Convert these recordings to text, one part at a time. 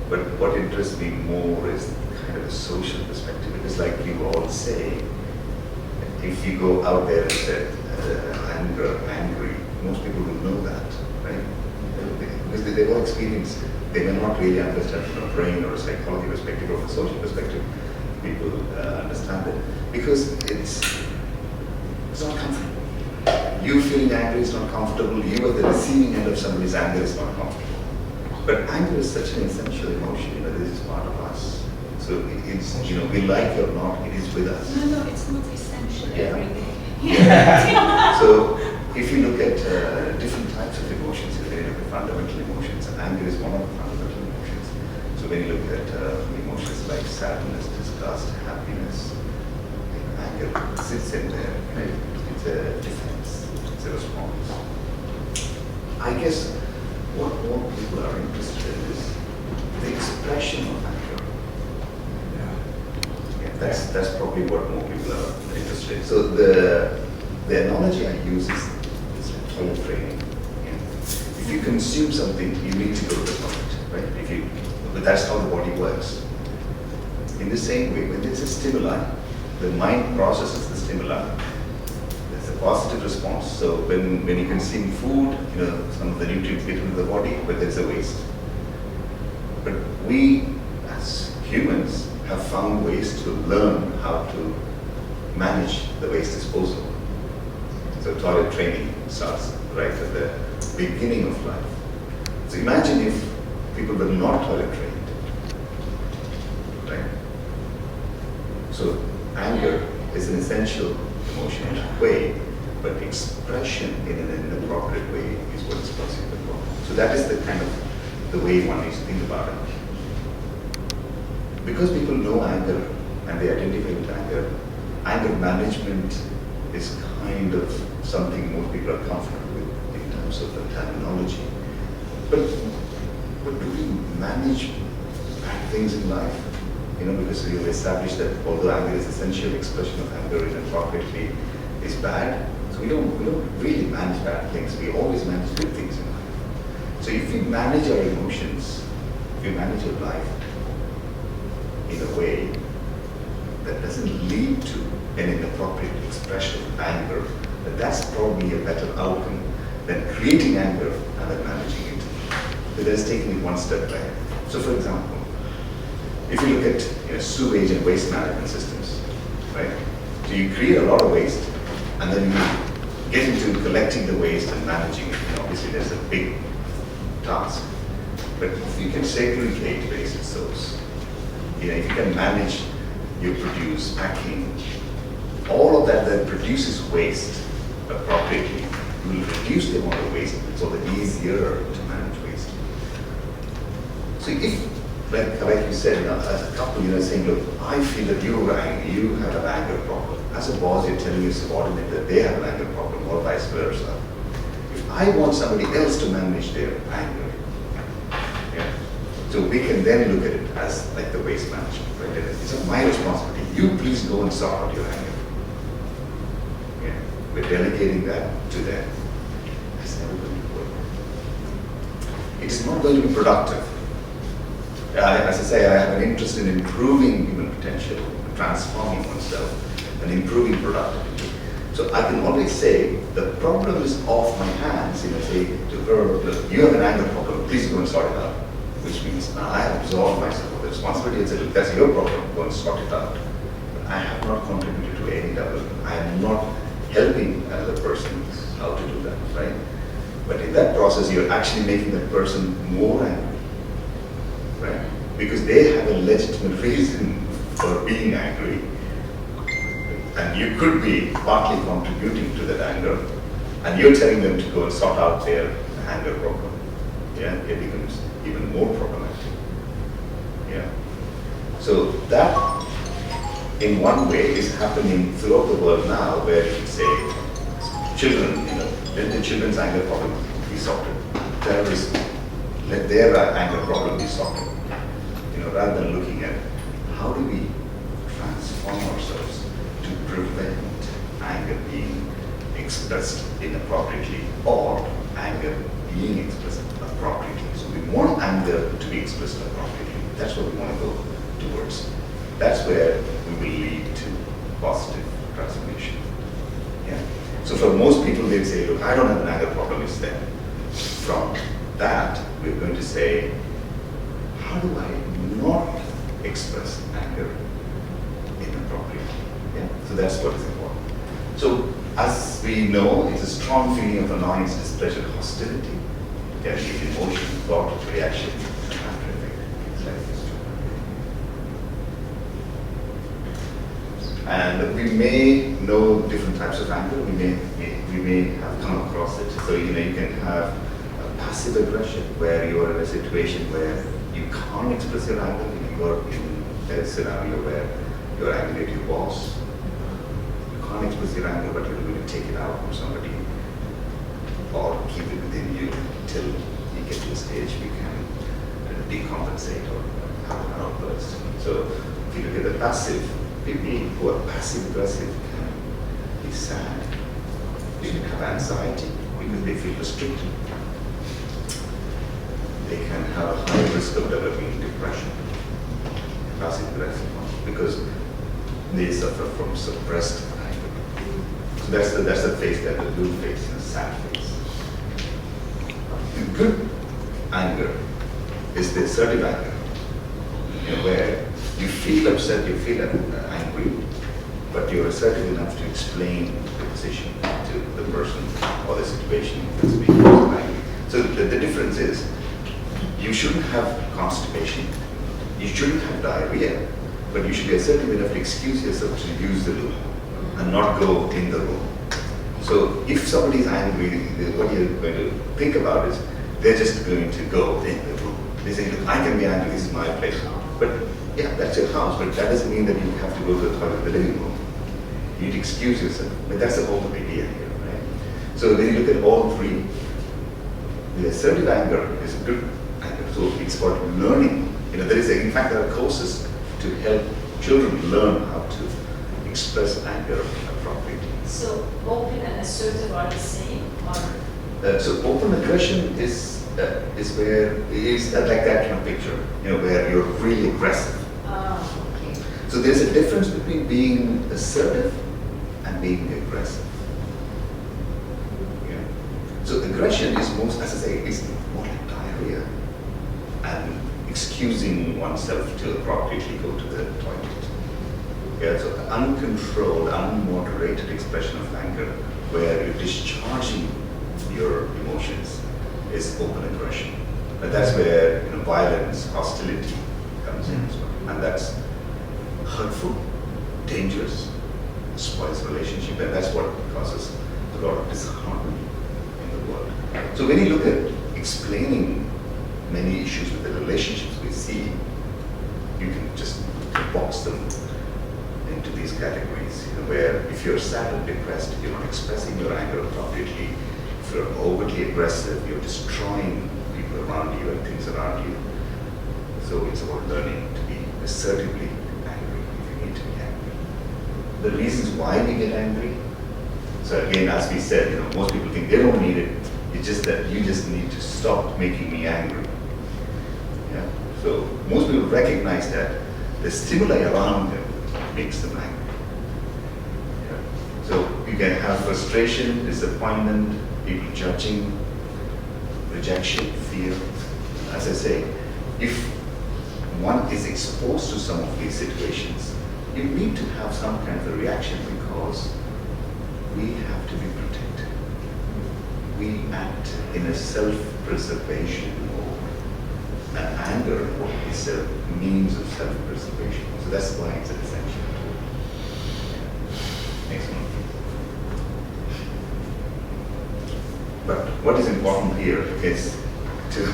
But what interests me more is kind of a social perspective, because like you all say, if you go out there and say angry, most people will know that, right? Because they've all experienced, they may not really understand from a brain or a psychology perspective or from a social perspective, people understand it. Because it's not comfortable. You feeling angry is not comfortable, you at the receiving end of somebody's anger is not comfortable. But anger is such an essential emotion, this is part of us. So it's, we like it or not, it is with us. No, it's not essential every day. Yeah. So if you look at different types of emotions, if you look at fundamental emotions, and anger is one of the fundamental emotions. So when you look at emotions like sadness, disgust, happiness, anger sits in there. Right? It's a defense, it's a response. I guess what more people are interested in is the expression of anger. That's probably what more people are interested in. So the analogy I use is like toilet training. If you consume something, you need to go to the toilet, right? But that's how the body works. In the same way, when there's a stimuli, the mind processes the stimuli. There's a positive response. So when you consume food, some of the nutrients get into the body, but there's a waste. But we, as humans, have found ways to learn how to manage the waste disposal. So toilet training starts right at the beginning of life. So imagine if people were not toilet trained, right? So anger is an essential emotion in that way, but expression in an inappropriate way is what is causing the problem. So that is the kind of the way one needs to think about it. Because people know anger and they identify with anger management is kind of something most people are comfortable with in terms of the terminology. But do we manage bad things in life? Because we have established that although anger is essential, expression of anger inappropriately is bad. So we don't really manage bad things. We always manage good things in life. So if we manage our emotions, if we manage our life in a way that doesn't lead to an inappropriate expression of anger, that's probably a better outcome than creating anger and then managing it. But that's taking it one step back. So for example, if you look at sewage and waste management systems, right? So you create a lot of waste and then you get into collecting the waste and managing it. Obviously there's a big task. But if you can segregate waste source, if you can manage your produce, packing, all of that produces waste appropriately, you will reduce the amount of waste, so that it's easier to manage waste. So if, like you said, as a couple, saying, look, I feel that you have an anger problem. As a boss, you're telling your subordinate that they have an anger problem, or vice versa. If I want somebody else to manage their anger, so we can then look at it as like the waste management, right? It's not my responsibility. You please go and sort out your anger. We're delegating that to them. That's never going to work. It is not going to be productive. As I say, I have an interest in improving human potential, transforming oneself, and improving productivity. So I can always say, the problem is off my hands. Say to her, look, you have an anger problem, please go and sort it out. Which means now I have absorbed myself with the responsibility and said, look, that's your problem, go and sort it out. But I have not contributed to any development. I am not helping another person how to do that, right? But in that process, you're actually making that person more angry, right? Because they have a legitimate reason for being angry, and you could be partly contributing to that anger, and you're telling them to go and sort out their anger problem. It becomes even more problematic. So that, in one way, is happening throughout the world now, where you say, children, let the children's anger problem be sorted. Terrorists, let their anger problem be sorted. Rather than looking at how do we transform ourselves to prevent anger being expressed inappropriately or anger being expressed appropriately. So we want anger to be expressed appropriately. That's what we want to go towards. That's where we will lead to positive transformation. Yeah. So for most people, they'll say, look, I don't have an anger problem, it's them. From that, we're going to say, how do I not express anger inappropriately? Yeah. So that's what is important. So as we know, it's a strong feeling of annoyance, displeasure, hostility. There is emotion, thought, reaction, and after effect. It's like this. And we may know different types of anger. We may have come across it. So you can have a passive aggression where you are in a situation where you can't express your anger. You are in a scenario where you're angry at your boss. You can't express your anger, but you're going to take it out on somebody or keep it within you till you get to a stage you can decompensate or have an outburst. So if you look at the passive, people who are passive aggressive can be sad. They can have anxiety because they feel restricted. They can have a high risk of developing depression, passive aggressive ones, because they suffer from suppressed anger. So that's the phase, that the blue phase, the sad phase. The good anger is the assertive anger, where you feel upset, you feel angry, but you're assertive enough to explain the position to the person or the situation that's being angry. So the difference is, you shouldn't have constipation, you shouldn't have diarrhea, but you should be assertive enough to excuse yourself to use the loo and not go in the room. So if somebody is angry, what you're going to think about is, they're just going to go in the room. They say, look, I can be angry, this is my place. But yeah, that's your house, but that doesn't mean that you have to go to the toilet in the living room. You need to excuse yourself. But that's the whole idea here, right? So when you look at all three, the assertive anger is a good anger. So it's about learning. In fact, there are courses to help children learn how to express anger appropriately. So open and assertive are the same, or? So open aggression is where it's like that kind of picture, where you're really aggressive. Okay. So there's a difference between being assertive and being aggressive. Yeah. So aggression is most, as I say, is more like diarrhea and excusing oneself to appropriately go to the toilet. Yeah. So uncontrolled, unmoderated expression of anger, where you're discharging your emotions, is open aggression. But that's where violence, hostility comes in as well. And that's hurtful, dangerous, spoils relationship, and that's what causes a lot of disharmony in the world. So when you look at explaining many issues with the relationships we see, you can just box them into these categories, where if you're sad and depressed, you're not expressing your anger appropriately. If you're overtly aggressive, you're destroying people around you and things around you. So it's about learning to be assertively angry if you need to be angry. The reasons why we get angry, so again, as we said, most people think they don't need it. It's just that you just need to stop making me angry. Yeah. So most people recognize that the stimuli around them makes them angry. Yeah. So you can have frustration, disappointment, people judging, rejection, fear. As I say, if one is exposed to some of these situations, you need to have some kind of a reaction, because we have to be protected. We act in a self-preservation mode. And anger is a means of self-preservation. So that's why it's an essential tool. Next one. But what is important here is to,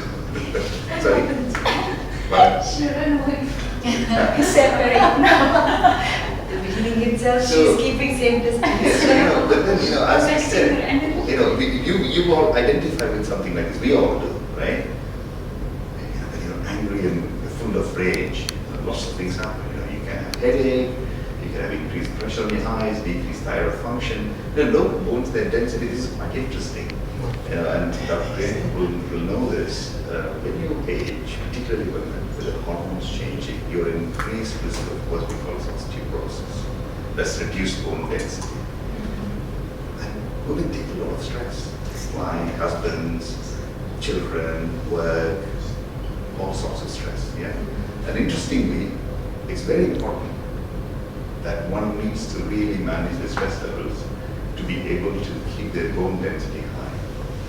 sorry? What? Separate now. The beginning itself, So- she's keeping same distance. Yes, but then, as I said, And you all identify with something like this. We all do, right? When you're angry and full of rage, lots of things happen. You can have headache, you can have increased pressure on your eyes, decreased thyroid function. The lobe bones, their density, this is quite interesting. And Dr. Green will know this. When you age, particularly women, with the hormones changing, you're at increased risk of what we call osteoporosis. That's reduced bone density. And women take a lot of stress. Wife, husbands, children, work, all sorts of stress. Yeah. And interestingly, it's very important that one needs to really manage the stress levels to be able to keep their bone density high,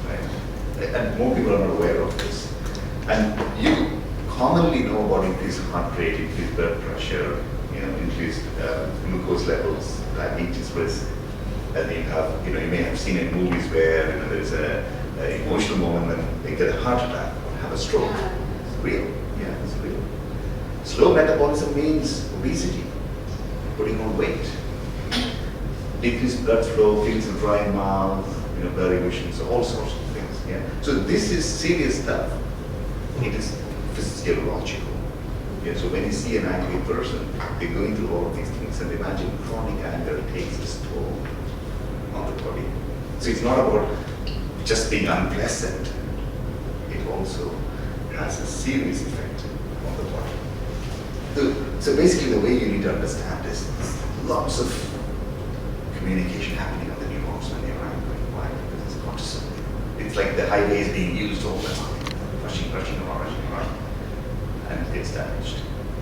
right? And more people are not aware of this. And you commonly know about increased heart rate, increased blood pressure, increased glucose levels, diabetes risk. And you may have seen in movies where there is an emotional moment when they get a heart attack or have a stroke. It's real. Yeah, it's real. Slow metabolism means obesity, putting on weight, decreased blood flow, feelings of dry mouth, blurry vision, so all sorts of things. Yeah. So this is serious stuff. It is physiological. Yeah. So when you see an angry person, they're going through all of these things, and imagine chronic anger takes its toll on the body. So it's not about just being unpleasant. It also has a serious effect on the body. So basically the way you need to understand is lots of communication happening on the neurons when you're angry. Why? Because it's cortisol. It's like the highway is being used all the time. Rushing around. And it's damaged.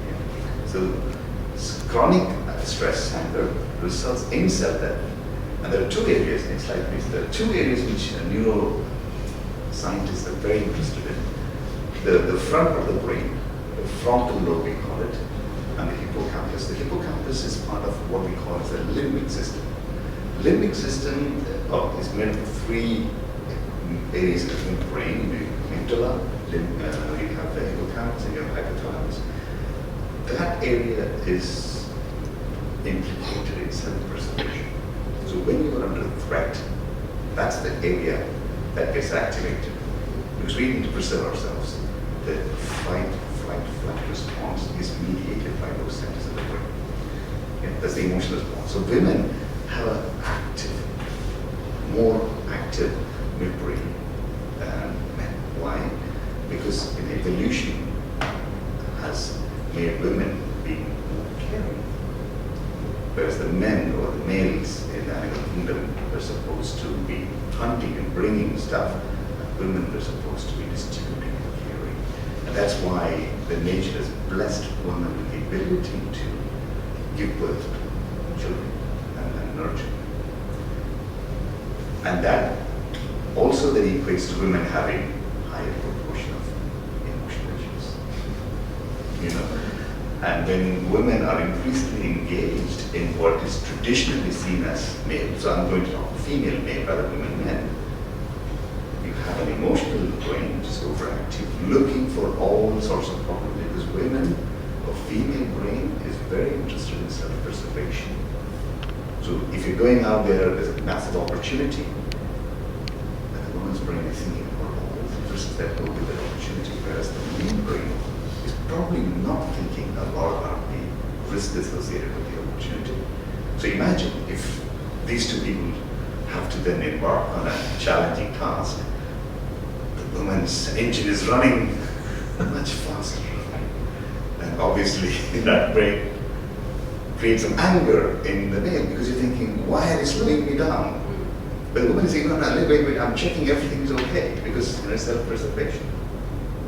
Yeah. So chronic stress anger results in cell death. And there are two areas, next slide please, there are two areas which neuroscientists are very interested in. The front of the brain, the frontal lobe we call it, and the hippocampus. The hippocampus is part of what we call as the limbic system. Limbic system is made of three areas in the brain, the amygdala, you have the hippocampus and you have hypothalamus. That area is implicated in self-preservation. So when you are under threat, that's the area that gets activated. Because we need to preserve ourselves. The fight, flight response is mediated by those centers of the brain. Yeah, that's the emotional response. So women have an more active midbrain than men. Why? Because in evolution has made women be more caring. Whereas the men or the males in the animal kingdom are supposed to be hunting and bringing stuff, and women are supposed to be distributing and caring. And that's why the nature has blessed women with the ability to give birth to children and nurture. And that also then equates to women having higher proportion of emotional issues. And when women are increasingly engaged in what is traditionally seen as male, so I'm going to talk female male rather than women men, you have an emotional brain which is overactive, looking for all sorts of problems, because women, a female brain is very interested in self-preservation. So if you're going out there's a massive opportunity, and the woman's brain is thinking about all the risks that go with that opportunity, whereas the male brain is probably not thinking a lot about the risk associated with the opportunity. So imagine if these two people have to then embark on a challenging task, the woman's engine is running much faster. And obviously that brain creates some anger in the male because you're thinking, why are you slowing me down? But the woman is saying, no, wait, I'm checking everything's okay because self-preservation.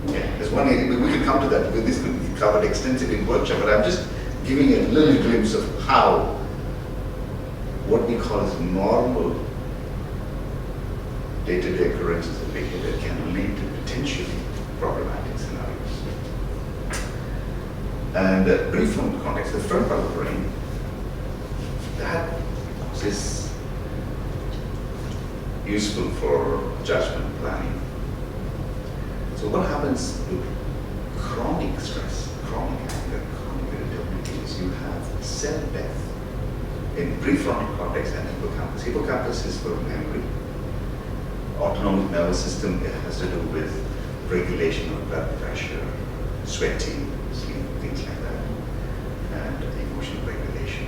Yeah, there's one area, we can come to that because this could be covered extensively in workshop, but I'm just giving a little glimpse of how what we call as normal day-to-day occurrences of behavior can lead to potentially problematic scenarios. And prefrontal cortex, the front part of the brain, that is useful for judgment planning. So what happens with chronic stress, chronic anger, chronic irritability is you have cell death in prefrontal cortex and hippocampus. Hippocampus is for memory. Autonomic nervous system, it has to do with regulation of blood pressure, sweating, sleep, things like that, and emotional regulation.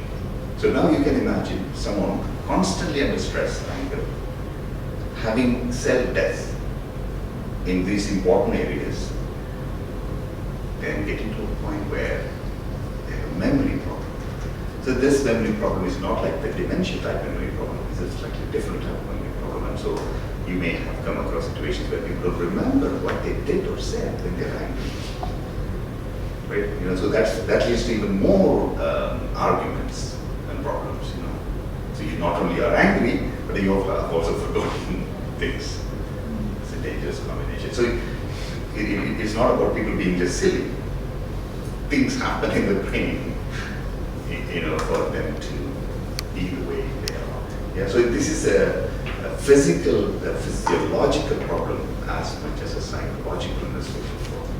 So now you can imagine someone constantly under stress, anger, having self-death in these important areas, then getting to a point where they have a memory problem. So this memory problem is not like the dementia type memory problem, it's a slightly different type of memory problem. And so you may have come across situations where people don't remember what they did or said when they're angry. Right? You know, so that leads to even more arguments and problems, you know. So you not only are angry, but you have also forgotten things. It's a dangerous combination. So it's not about people being just silly. Things happen in the brain, you know, for them to be the way they are. Yeah. So this is a physiological problem as much as a psychological and a social problem.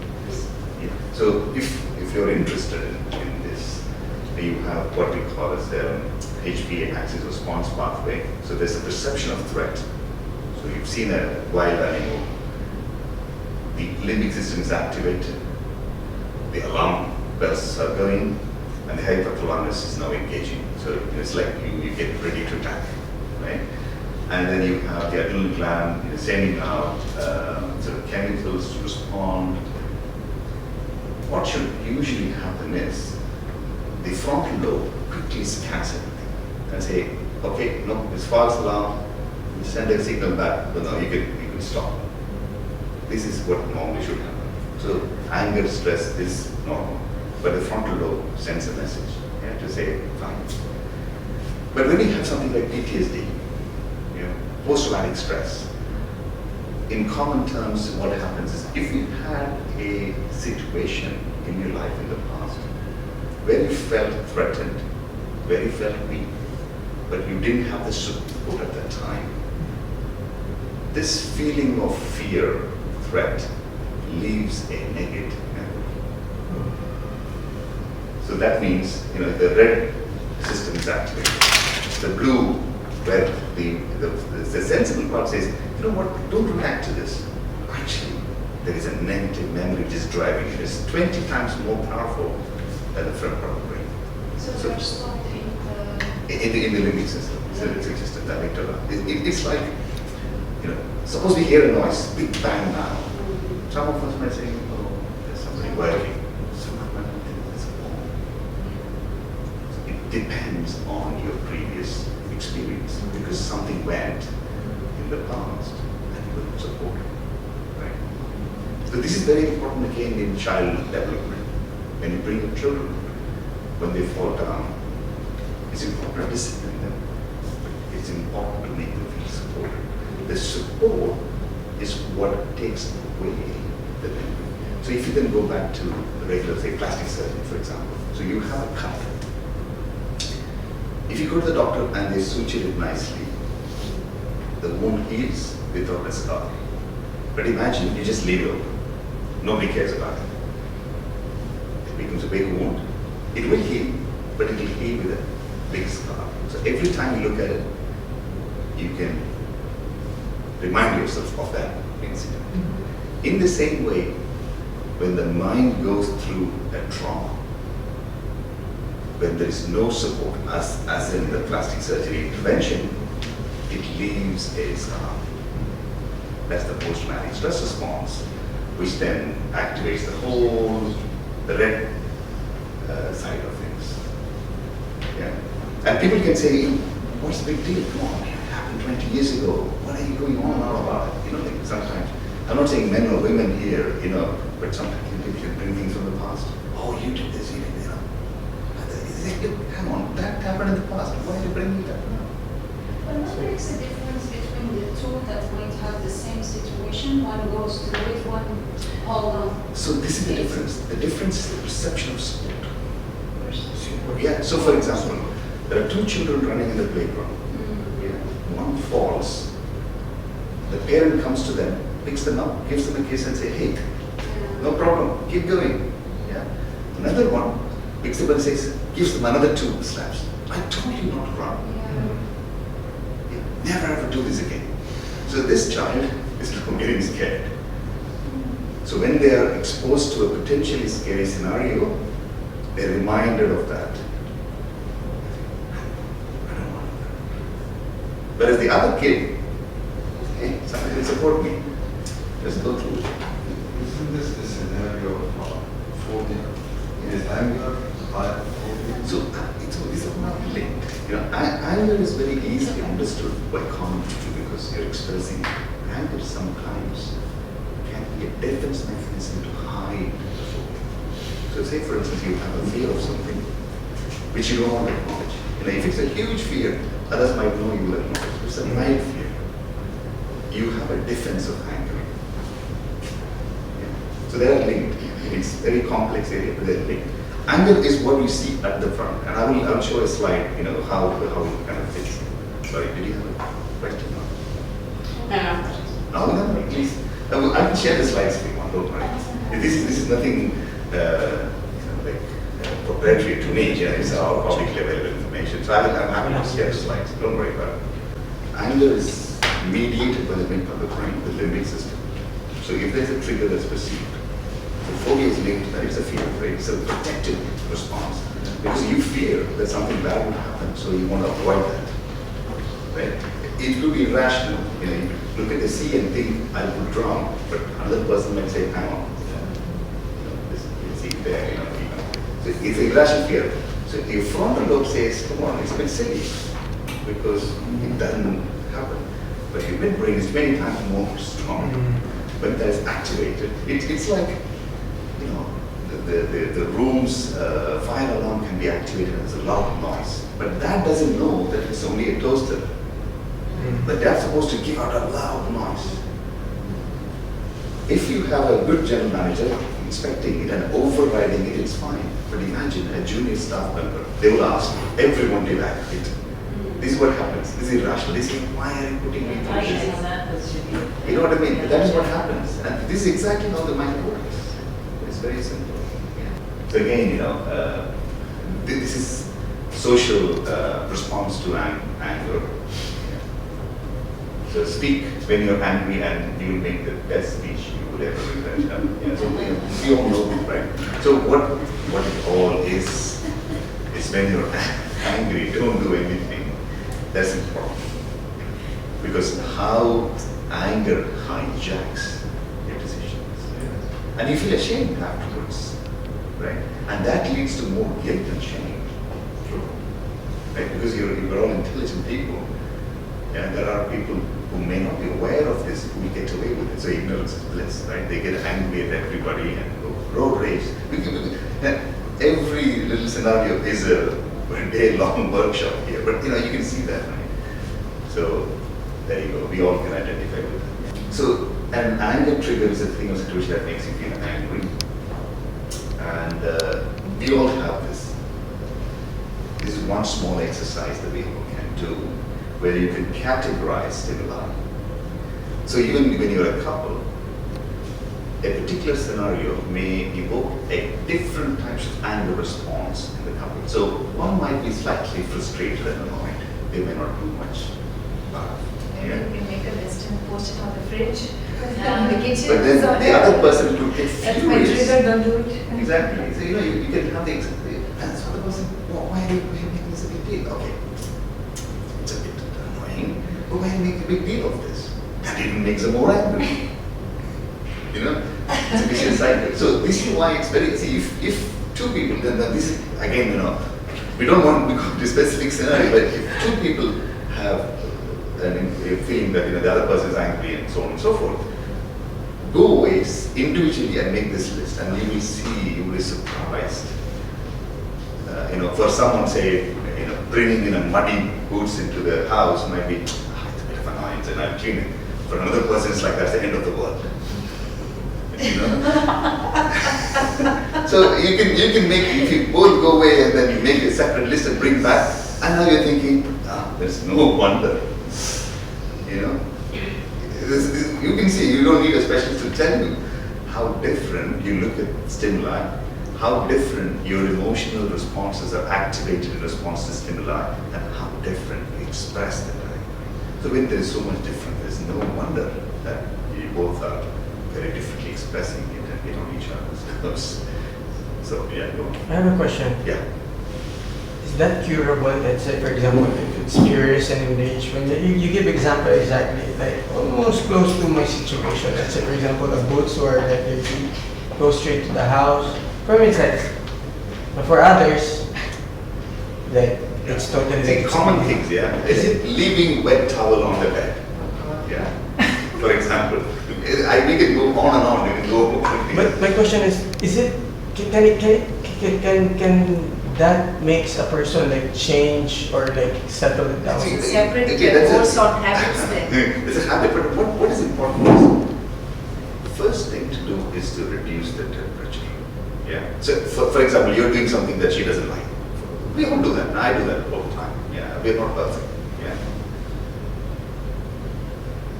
Yeah. So if you're interested in this, you have what we call as the HPA Axis response pathway. So there's a perception of threat. So you've seen a wild animal. The limbic system is activated. The alarm bells are going, and the hypothalamus is now engaging. So it's like you get ready to attack, right? And then you have the adrenal gland sending out sort of chemicals to respond. What should usually happen is the frontal lobe quickly scans everything and say, okay, no, it's false alarm, send a signal back, but no, you can stop. This is what normally should happen. So anger, stress is normal, but the frontal lobe sends a message to say, fine. But when you have something like PTSD, post-traumatic stress, in common terms, what happens is if you had a situation in your life in the past where you felt threatened, where you felt weak, but you didn't have the support at that time, this feeling of fear, threat, leaves a negative memory. So that means, the red system is activated. The blue, where the sensible part says, you know what, don't react to this. Actually, there is a negative memory which is driving it. It's 20 times more powerful than the front part of the brain. So they're stored in the limbic system. So it's just that it's like, suppose we hear a noise, big bang now. Some of us might say, oh, there's somebody working. Some of us might think there's a bomb. So it depends on your previous experience, because something went in the past and you were not supported. Right? So this is very important again in child development. When you bring up children, when they fall down, it's important to discipline them. It's important to make them feel supported. The support is what takes away the memory. So if you then go back to the regular, say, plastic surgery, for example, so you have a cut. If you go to the doctor and they suture it nicely, the wound heals without a scar. But imagine you just leave it open. Nobody cares about it. It becomes a big wound. It will heal, but it will heal with a big scar. So every time you look at it, you can remind yourself of that incident. In the same way, when the mind goes through a trauma, when there is no support, as in the plastic surgery intervention, it leaves a scar. That's the post-traumatic stress response, which then activates the red side of things. Yeah. And people can say, what's the big deal? Come on, it happened 20 years ago. What are you going on about? Like sometimes, I'm not saying men or women here, but sometimes people can bring things from the past. Oh, you did this, you did that. Come on, that happened in the past. Why are you bringing it up now? But what makes the difference between the two that might have the same situation? One goes through it, one hold on. So this is the difference. The difference is the perception of support. Yeah. So for example, there are two children running in the playground. Yeah. One falls. The parent comes to them, picks them up, gives them a kiss, and say, "Hey, no problem. Keep going." Yeah. Another one picks them up and says, gives them another 2 slaps. I told you not to run. Yeah. Never ever do this again. So this child is getting scared. So when they are exposed to a potentially scary scenario, they're reminded of that. I don't want that. Whereas the other kid, okay, somebody will support me. Just go through it. Isn't this the scenario of 40? Is anger high 40? So these are not linked. You know, anger is very easily understood by common people because you're expressing anger sometimes can be a defense mechanism to hide the phobia. So say for instance you have a fear of something which you don't want to acknowledge. You know, if it's a huge fear, others might know you will acknowledge. If it's a mild fear, you have a defense of anger. Yeah. So they are linked. It's a very complex area, but they're linked. Anger is what you see at the front, and I will show a slide. You know how it kind of fits. Sorry, did you have a question? No, please. I can share the slides if you want. Don't worry. This is nothing like proprietary to me. Yeah, it's all publicly available information. So I'm happy to share the slides. Don't worry about it. Anger is mediated by the midpoint brain, the limbic system. So if there's a trigger that's perceived, the phobia is linked to that. It's a fear, right? It's a protective response because you fear that something bad will happen, so you want to avoid that, right? It could be irrational. You know, you look at the sea and think I will drown, but another person might say, hang on, you know, this sea there, you know. So it's an irrational fear. So your frontal lobe says, come on, it's a bit silly because it doesn't happen. But your midbrain is many times more strong. When that is activated, it's like, you know, the room's fire alarm can be activated and there's a loud noise. But that doesn't know that it's only a toaster. But that's supposed to give out a loud noise. If you have a good general manager inspecting it and overriding it, it's fine. But imagine a junior staff member, they will ask everyone to evacuate. This is what happens. This is irrational. They say, why are you putting me through this? You know what I mean? That is what happens. And this is exactly how the mind works. It's very simple. So again, you know, this is social response to anger. So speak when you're angry and you will make the best speech you would ever do. So we all know this, right? So what it all is when you're angry, don't do anything. That's important. Because how anger hijacks your decisions. And you feel ashamed afterwards, right? And that leads to more guilt and shame. Right? Because you're all intelligent people. And there are people who may not be aware of this who will get away with it. So ignorance is bliss, right? They get angry at everybody and go road rage. Every little scenario is a day-long workshop here, but you know, you can see that, right? So there you go. We all can identify with that. So an anger trigger is a thing or situation that makes you feel angry, and we all have this. This is one small exercise that we all can do, where you can categorize stimuli. So even when you're a couple, a particular scenario may evoke a different types of anger response in the couple. So one might be slightly frustrated and annoyed. They may not do much. Maybe we make a list and post it on the fridge in the kitchen. But then the other person could get That's my furious. trigger, don't do it. Exactly. So you know, you can have the and so the person, well, why are you making this a big deal? Okay, it's a bit annoying, but why make a big deal of this? That even makes them more angry. You know, it's a vicious cycle. So this is why it's very, see, if two people, then this is, again, you know, we don't want to go to specific scenario, but if two people have a feeling that, you know, the other person is angry and so on and so forth, go away individually and make this list, and you will see, you will be surprised. You know, for someone, say, you know, bringing in a muddy boots into the house might be, it's a bit of annoyance and I'll clean it. For another person, it's like, that's the end of the world. You know? So you can make, if you both go away and then you make a separate list and bring back, and now you're thinking, there's no wonder. You know? You can see, you don't need a specialist to tell you how different you look at stimuli, how different your emotional responses are activated in response to stimuli, and how different you express them. So when there is so much difference, there's no wonder that you both are very differently expressing it and get on each other's nerves. So yeah, go on. I have a question. Yeah. Is that curable? Let's say, for example, if it's furious and enraged, when you give example exactly, like almost close to my situation. Let's say, for example, a boots or like if you go straight to the house. For me, it's like, but for others, like it's totally See, like common things, yeah. Is it leaving wet towel on the bed? Yeah. For example, we can go on and on. We can go. But my question is it can that makes a person like change or like settle it down? See, Separate okay, that's a- course on habits then. It's a habit, but what is important is the first thing to do is to reduce the temperature. Yeah. So, for example, you're doing something that she doesn't like. We all do that. And I do that all the time. Yeah. We're not perfect. Yeah.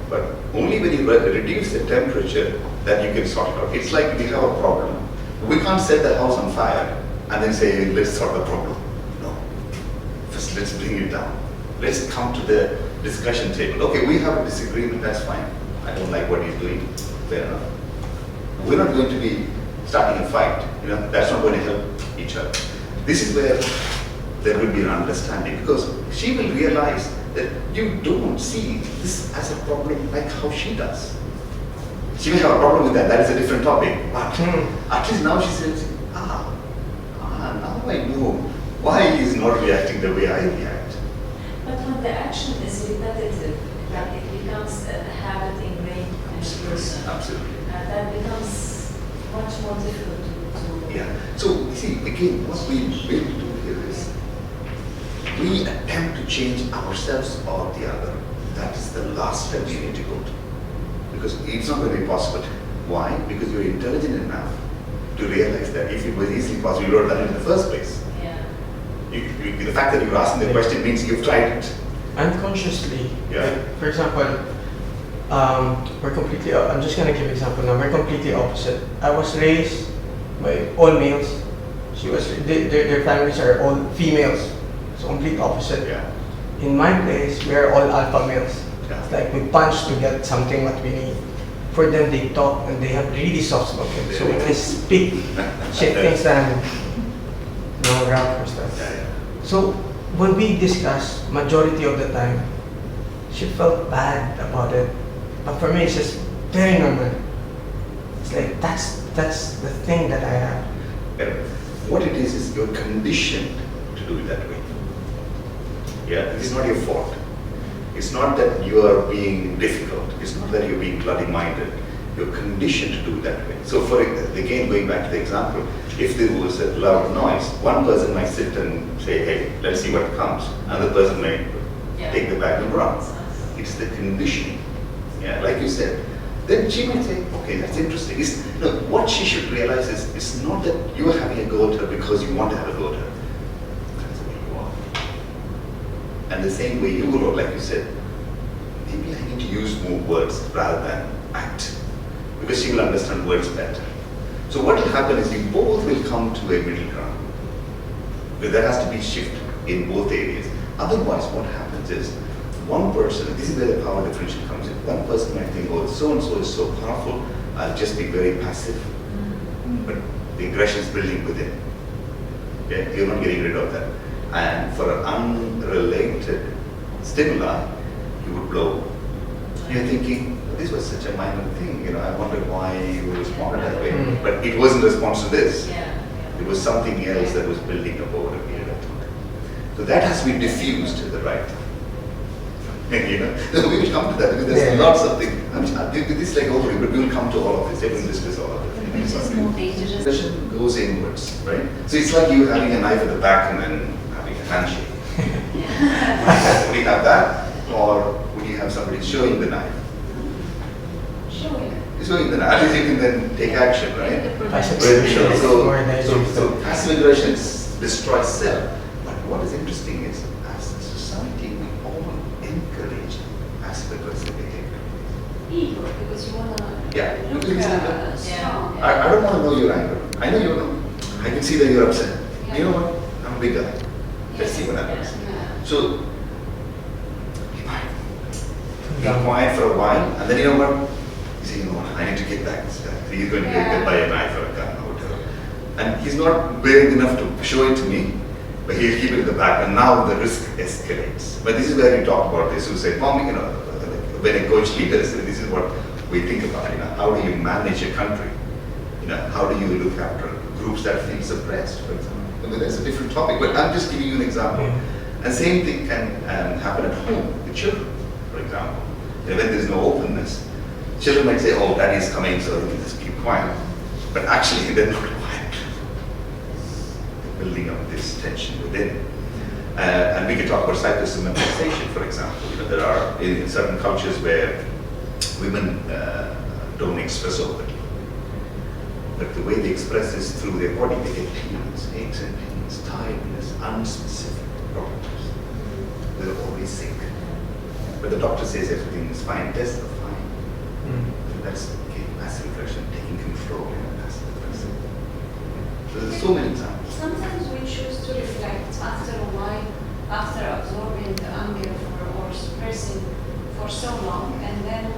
But only when you reduce the temperature that you can sort it out. It's like we have a problem. We can't set the house on fire and then say, let's sort the problem. No. First, let's bring it down. Let's come to the discussion table. Okay, we have a disagreement, that's fine. I don't like what he's doing. Fair enough. We're not going to be starting a fight. You know, that's not going to help each other. This is where there will be an understanding, because she will realize that you don't see this as a problem like how she does. She may have a problem with that, that is a different topic. But at least now she says, now I know why he's not reacting the way I react. But when the action is repetitive, like it becomes a habit ingrained in the person, Absolutely. that becomes much more difficult to Yeah. So, you see, again, what we will do here is we attempt to change ourselves or the other. That is the last step you need to go to. Because it's not going to be possible. Why? Because you're intelligent enough to realize that if it was easily possible, you would have done it in the first place. yeah. The fact that you're asking the question means you've tried it. Unconsciously. Yeah. Like, for example, we're completely. I'm just gonna give an example now. We're completely opposite. I was raised by all males. She was. Their families are all females. It's complete opposite. Yeah. In my place, we are all alpha males. Yeah. It's like we punch to get something what we need. For them, they talk and they have really soft spoken. So when I speak, shit things that I'm rough or stuff. Yeah, yeah. So when we discuss, majority of the time, she felt bad about it. But for me, it's just very normal. It's like that's the thing that I have. And what it is you're conditioned to do it that way. Yeah, it is not your fault. It's not that you are being difficult. It's not that you're being bloody-minded. You're conditioned to do it that way. So again, going back to the example, if there was a loud noise, one person might sit and say, hey, let's see what comes. Another person may take the bag and run. It's the conditioning. Yeah, like you said. Then she might say, okay, that's interesting. What she should realize is it's not that you're having a go at her because you want to have a go at her. That's the way you are. And the same way you will, like you said, maybe I need to use more words rather than act. Because she will understand words better. So what will happen is you both will come to a middle ground. But there has to be shift in both areas. Otherwise, what happens is one person, this is where the power differential comes in. One person might think, oh, so-and-so is so powerful, I'll just be very passive. But the aggression is building within. Okay? You're not getting rid of that. And for an unrelated stimuli, you would blow. You're thinking, this was such a minor thing, I wondered why you responded that way. But it wasn't a response to this. It was something else that was building up over a period of time. So that has to be diffused at the right time. We will come to that because there's lots of things. This is like overview, but we will come to all of this. We will discuss all of it. Which is more dangerous. Aggression goes inwards, right? So it's like you having a knife at the back and then having a handshake. Would you have that, or would you have somebody showing the knife? Showing the knife. At least you can then take action, right? Passive aggression is more dangerous. So passive aggression destroys self. But what is interesting is, as a society, we all encourage passive aggressive behavior. Ego, because you want to Yeah. look strong. I don't want to know your anger. I know you know. I can see that you're upset. Yeah. You know what? I'm a big guy. Let's see what happens. Yeah. So, be quiet. Be quiet for a while, and then you know what? You say, I need to get back this guy. He's going to get by a knife or a gun or whatever. And he's not brave enough to show it to me. but he'll keep it in the back, and now the risk escalates. But this is where we talk about the suicide bombing, when a coach leaders, this is what we think about, how do you manage a country? How do you look after groups that feel suppressed, for example? That's a different topic, but I'm just giving you an example. And same thing can happen at home with children, for example. When there's no openness, children might say, oh, daddy's coming, so we just keep quiet. But actually, they're not quiet. They're building up this tension within. And we can talk about psychosomatization, for example. There are in certain cultures where women don't express openly. But the way they express is through their body. They get pains, aches and pains, tiredness, unspecific problems. They're always sick. But the doctor says everything is fine, tests are fine. So that's passive aggression, taking control in a passive aggression. So there's so many examples. Sometimes we choose to reflect after a while, after absorbing the anger or suppressing for so long, and then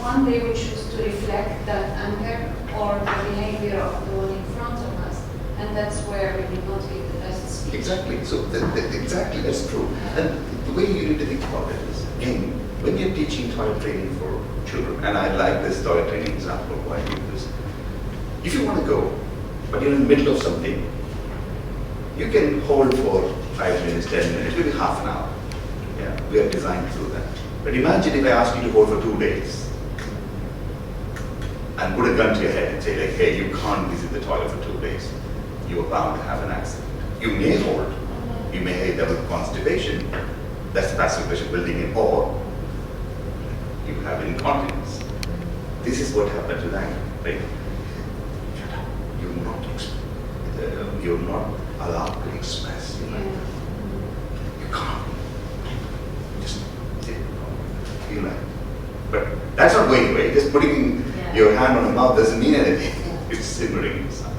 one day we choose to reflect that anger or the behavior of the one in front of us, and that's where we did not give the best speech. Exactly. So exactly, that's true. And the way you need to think about it is, again, when you're teaching toilet training for children, and I like this toilet training example, why I give this. If you want to go, but you're in the middle of something, you can hold for 5 minutes, 10 minutes, maybe half an hour. Yeah, we are designed to do that. But imagine if I asked you to hold for 2 days and put a gun to your head and say, like, hey, you can't visit the toilet for 2 days. You are bound to have an accident. You may hold, you may develop constipation. That's the passive aggression building in, or you have incontinence. This is what happens with anger, right? You're not allowed to express your anger. You can't. Just feel like. But that's not going away. Just putting your hand on the mouth doesn't mean anything. It's simmering inside.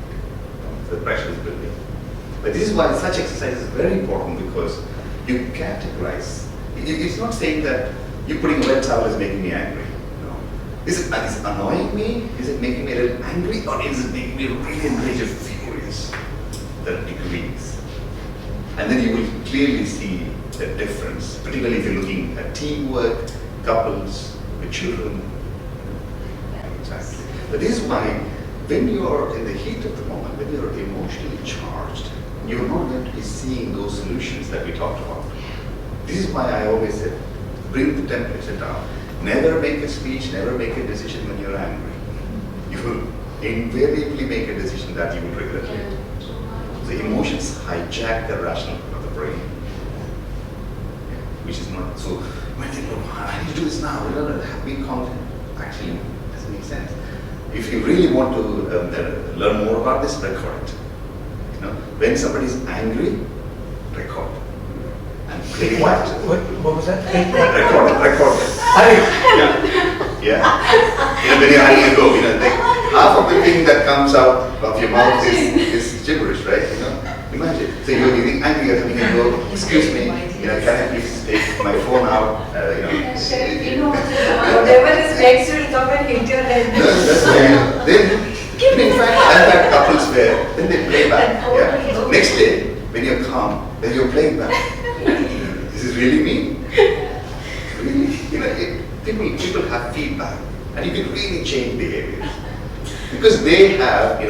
The pressure is building. But this is why such exercise is very important, because you categorize. It's not saying that you putting a wet towel is making me angry. No. Is it annoying me? Is it making me a little angry? Or is it making me really enraged or furious? There are degrees. And then you will clearly see the difference, particularly if you're looking at teamwork, couples, with children. Exactly. But this is why when you're in the heat of the moment, when you're emotionally charged, you're not going to be seeing those solutions that we talked about. This is why I always said, bring the temperature down. Never make a speech, never make a decision when you're angry. You will invariably make a decision that you will regret later. The emotions hijack the rational part of the brain, which is not so. When they go, I need to do this now, be confident. Actually, it doesn't make sense. If you really want to learn more about this, record it. When somebody is angry, record. And play quiet. What was that? Record it. Yeah. When you're having a go, half of the thing that comes out of your mouth is gibberish, right? Imagine. So you're getting angry, you're having a go. Excuse me. Can I please take my phone out? Whatever is next will come and hit your head. Then, in fact, I've had couples where then they play back. Yeah. Next day, when you're calm, then you're playing back. This is really me. Really, people have feedback, and you can really change behaviors because they have,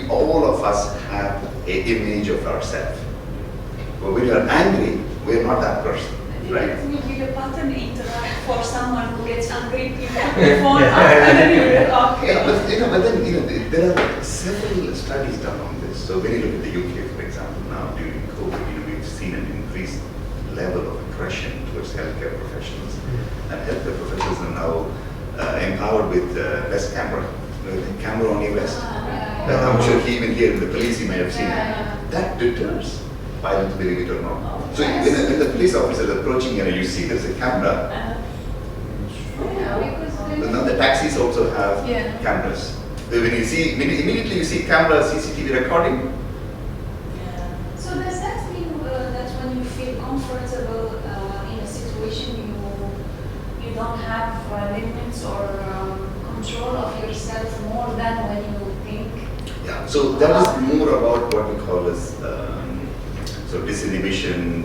all of us have an image of ourselves. But when you're angry, we're not that person, right? It will be the pattern interact for someone who gets angry, people phone up and then you will talk. Yeah, but then there are several studies done on this. So when you look at the UK, for example, now during COVID, we've seen an increased level of aggression towards healthcare professionals, and healthcare professionals are now empowered with vest camera, camera on your vest. I'm sure even here in the police you might have seen that deters violence, believe it or not. So when the police officer is approaching you see there's a camera. But now the taxis also have cameras. So when you see, immediately you see camera, CCTV recording. So does that mean that when you feel comfortable in a situation, you don't have limits or control of yourself more than when you think? Yeah. So that is more about what we call as So disinhibition,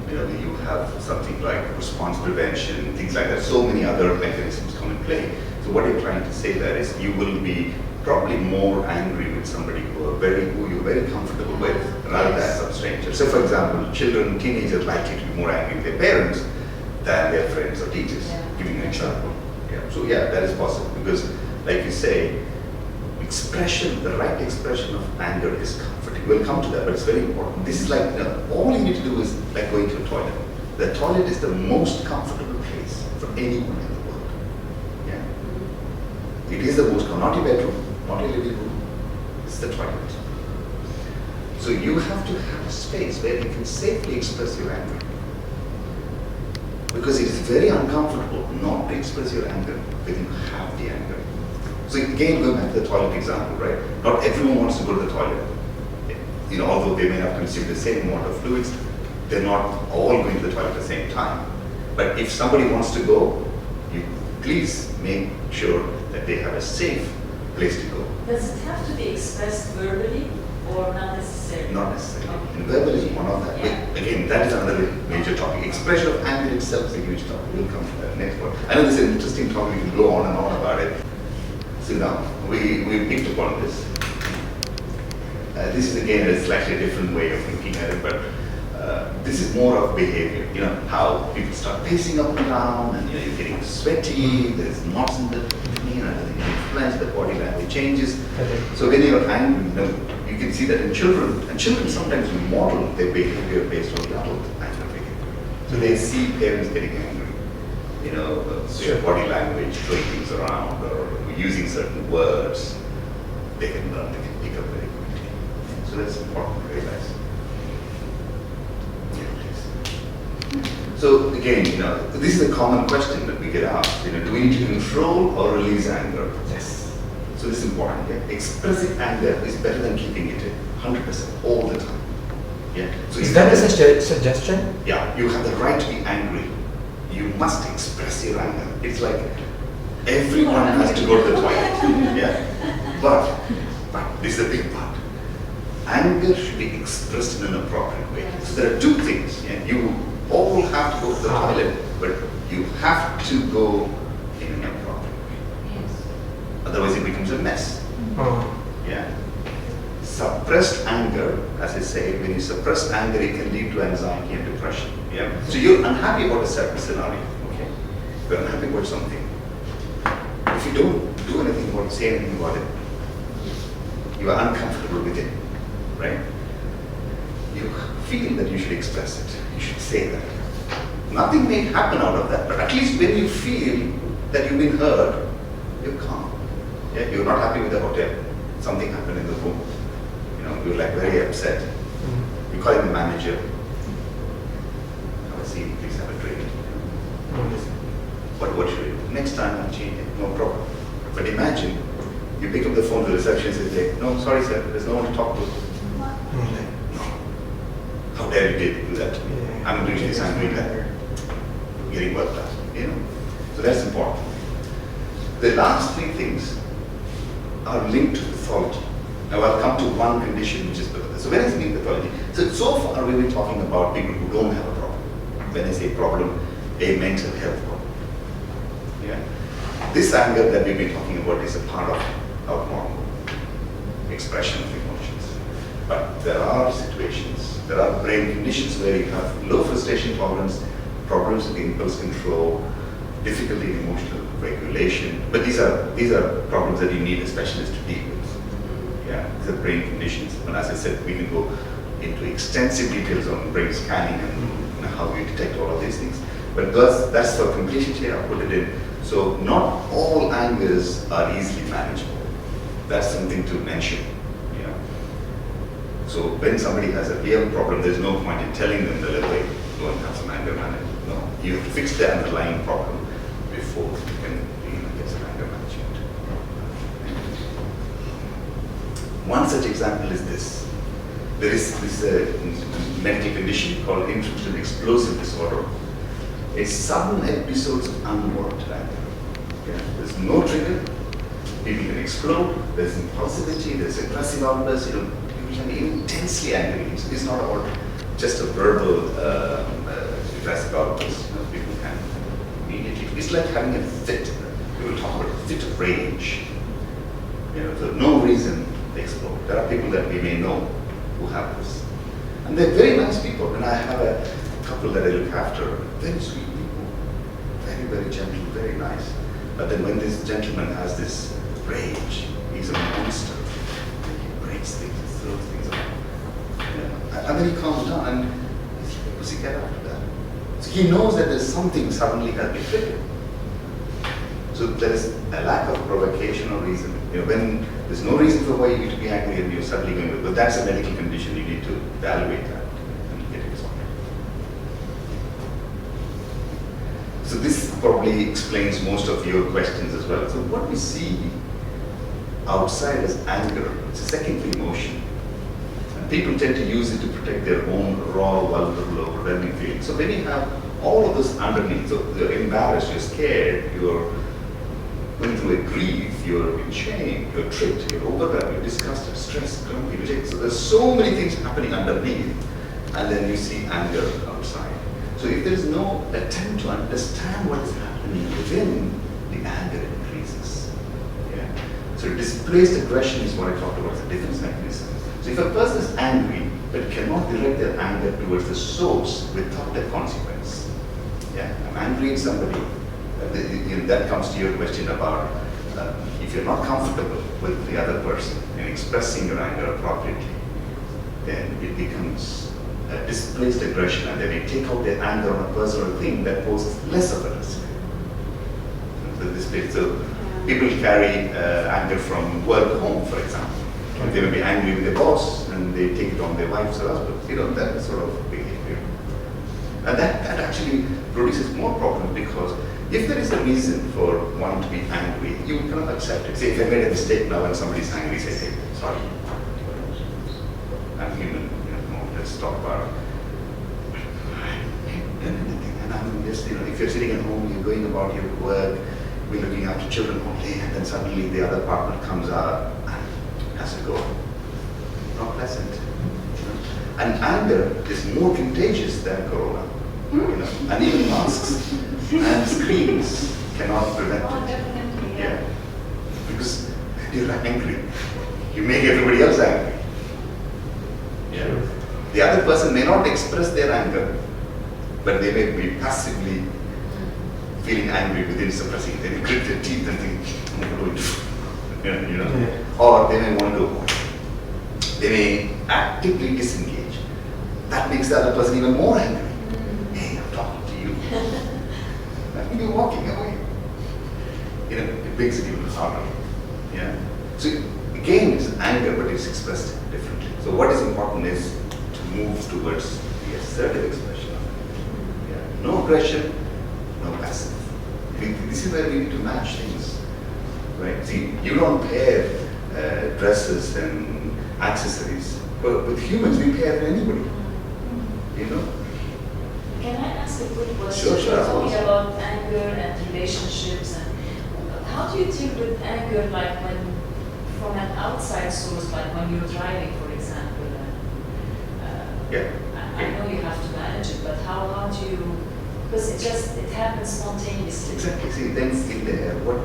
you have something like response prevention, things like that. So many other mechanisms come in play. So what you're trying to say there is you will be probably more angry with somebody who you're very comfortable with rather than some stranger. So for example, children, teenagers likely to be more angry with their parents than their friends or teachers, giving an example. Yeah. So yeah, that is possible because like you say, the right expression of anger is comforting. We'll come to that, but it's very important. This is like, all you need to do is like going to a toilet. The toilet is the most comfortable place for anyone in the world. Yeah. It is the most, not your bedroom, not your living room, it's the toilet. So you have to have a space where you can safely express your anger. Because it is very uncomfortable not to express your anger when you have the anger. So again, going back to the toilet example, right? Not everyone wants to go to the toilet. Although they may have consumed the same amount of fluids, they're not all going to the toilet at the same time. But if somebody wants to go, you please make sure that they have a safe place to go. Does it have to be expressed verbally or not necessarily? Not necessarily. Okay. And verbal is one of that. Yeah. But again, that is another major topic. Expression of anger itself is a huge topic. We'll come to that next one. I know this is an interesting topic. We can go on and on about it. So now, we picked up on this. This is again a slightly different way of looking at it, but this is more of behavior. How people start pacing up and down, and you're getting sweaty. There's knots in the influence, the body language changes. So when you're angry, you can see that in children, and children sometimes model their behavior based on the adult anger behavior. So they see parents getting angry. Their body language, throwing things around, or using certain words, they can learn, they can pick up very quickly. So that's important to realize. Yeah, please. So again, this is a common question that we get asked. Do we need to control or release anger? Yes. So this is important. Yeah? Expressing anger is better than keeping it in 100% all the time. Yeah. So is that a suggestion? Yeah. You have the right to be angry. You must express your anger. It's like everyone has to go to the toilet. Yeah. But this is a big part. Anger should be expressed in an appropriate way. So there are two things. Yeah? You all have to go to the toilet, but you have to go in an appropriate way. Yes. Otherwise it becomes a mess. Yeah. Suppressed anger, as I say, when you suppress anger, it can lead to anxiety and depression. Yeah. So you're unhappy about a certain scenario. Okay. You're unhappy about something. If you don't do anything about it, say anything about it, you are uncomfortable with it, right? You feel that you should express it. You should say that. Nothing may happen out of that, but at least when you feel that you've been heard, you're calm. Yeah? You're not happy with the hotel. Something happened in the room. You're like very upset. You call the manager. Have a seat, please have a drink. What should I do? Next time I'll change it, no problem. But imagine, you pick up the phone to the receptionist and say, no, sorry sir, there's no one to talk to. Like, no. How dare you do that to me? I'm doing this, I'm doing that. Getting work done, So that's important. The last three things are linked to pathology. Now I'll come to one condition which is pathology. So when I speak pathology, so far we've been talking about people who don't have a problem. When I say problem, a mental health problem. Yeah? This anger that we've been talking about is a part of our normal expression of emotions. But there are situations, there are brain conditions where you have low frustration tolerance, problems with impulse control, difficulty in emotional regulation. But these are problems that you need a specialist to deal with. Yeah, these are brain conditions. And as I said, we can go into extensive details on brain scanning and how we detect all of these things. But that's for completion here, I'll put it in. So not all angers are easily manageable. That's something to mention. Yeah. So when somebody has a real problem, there's no point in telling them the way, go and have some anger management. No, you have to fix the underlying problem before you can get some anger management. One such example is this. There is this medical condition called intermittent explosive disorder. It's sudden episodes of unwanted anger. Yeah. There's no trigger. People can explode. There's impulsivity. There's aggressive outbursts. People can be intensely angry. It's not about just a verbal dress about this, people can immediately, it's like having a fit. People talk about a fit of rage. For no reason they explode. There are people that we may know who have this. And they're very nice people. And I have a couple that I look after, very sweet people, very, very gentle, very nice. But then when this gentleman has this rage, he's a monster. He breaks things, he throws things out. And then he calms down and he's like, what's he get after that? So he knows that there's something suddenly has been triggered. So there is a lack of provocation or reason. When there's no reason for why you to be angry and you're suddenly going with, but that's a medical condition, you need to evaluate that and get it sorted. So this probably explains most of your questions as well. So what we see outside as anger, it's a secondary emotion. And people tend to use it to protect their own raw, vulnerable, overwhelming feelings. So when you have all of this underneath, so you're embarrassed, you're scared, you're going through a grief, you're in shame, you're tricked, you're overwhelmed, you're disgusted, stressed, grumpy, rejected. So there's so many things happening underneath, and then you see anger outside. So if there is no attempt to understand what is happening within, the anger increases. Yeah. So displaced aggression is what I talked about as a defense mechanism. So if a person is angry but cannot direct their anger towards the source without a consequence, yeah, I'm angry at somebody. That comes to your question about if you're not comfortable with the other person and expressing your anger appropriately, then it becomes a displaced aggression, and then you take out their anger on a personal thing that poses less of a risk. So people carry anger from work home, for example. They may be angry with their boss and they take it on their wives or husbands, that sort of behavior. And that actually produces more problems, because if there is a reason for one to be angry, you cannot accept it. Say, if I made a mistake now and somebody's angry, say, hey, sorry, I'm human, let's talk about it. And I'm just, if you're sitting at home, you're going about your work, we're looking after children all day, and then suddenly the other partner comes out and has to go. Not pleasant. And anger is more contagious than corona. And even masks and screens cannot prevent Oh, it. definitely, Yeah. Because you're angry. You make everybody else angry. Yeah. The other person may not express their anger, but they may be passively feeling angry within suppressing it. They may grit their teeth and think, I'm going to do it. Yeah. Or they may want to, they may actively disengage. That makes the other person even more angry. Hey, I'm talking to you. And you're walking away. It makes it even harder. Yeah. So again, it's anger, but it's expressed differently. So what is important is to move towards the assertive expression of it. Yeah. No aggression, no passive. This is where we need to match things. Right? See, you don't pair dresses and accessories, but with humans we pair anybody. Can I ask a quick question? Sure, You're of talking course. about anger and relationships, and how do you deal with anger, like when from an outside source, like when you're driving, for example? Yeah. I know you have to manage it, but how do you? Because it happens spontaneously. Exactly. See, then in there, what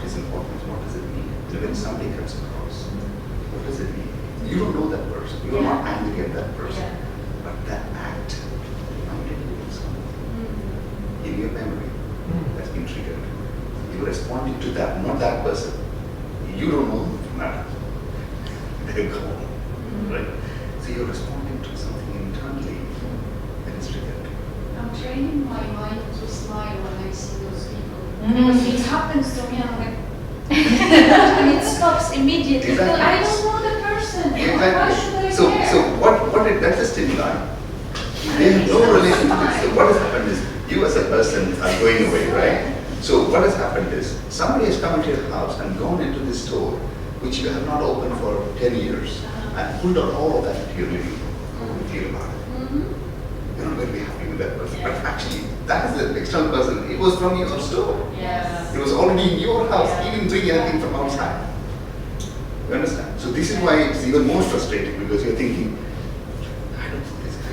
is important is what does it mean? When somebody comes across, what does it mean? You don't know that person. You are not angry at that person. Yeah. But that act reminded you of something in your memory that's been triggered. You're responding to that, not that person. You don't know from that. They're gone. Right? So you're responding to something internally that is triggered. I'm training my mind to smile when I see those people. Because it happens to me, I'm like, and it stops immediately. Exactly. But I don't know the person. Why should I Exactly. So care? that's a stimuli. They have no relation to this. So what has happened is, you as a person are going away, right? So what has happened is, somebody has come into your house and gone into this store, which you have not opened for 10 years, and pulled out all of that into your living room. How do you feel about it? You're not going to be happy with that person. But actually, that is the external person. It was from your store. Yes. It was already in your house. Yeah. He didn't bring anything from outside. You understand? So this is why it's even more frustrating, because you're thinking, I don't know this guy.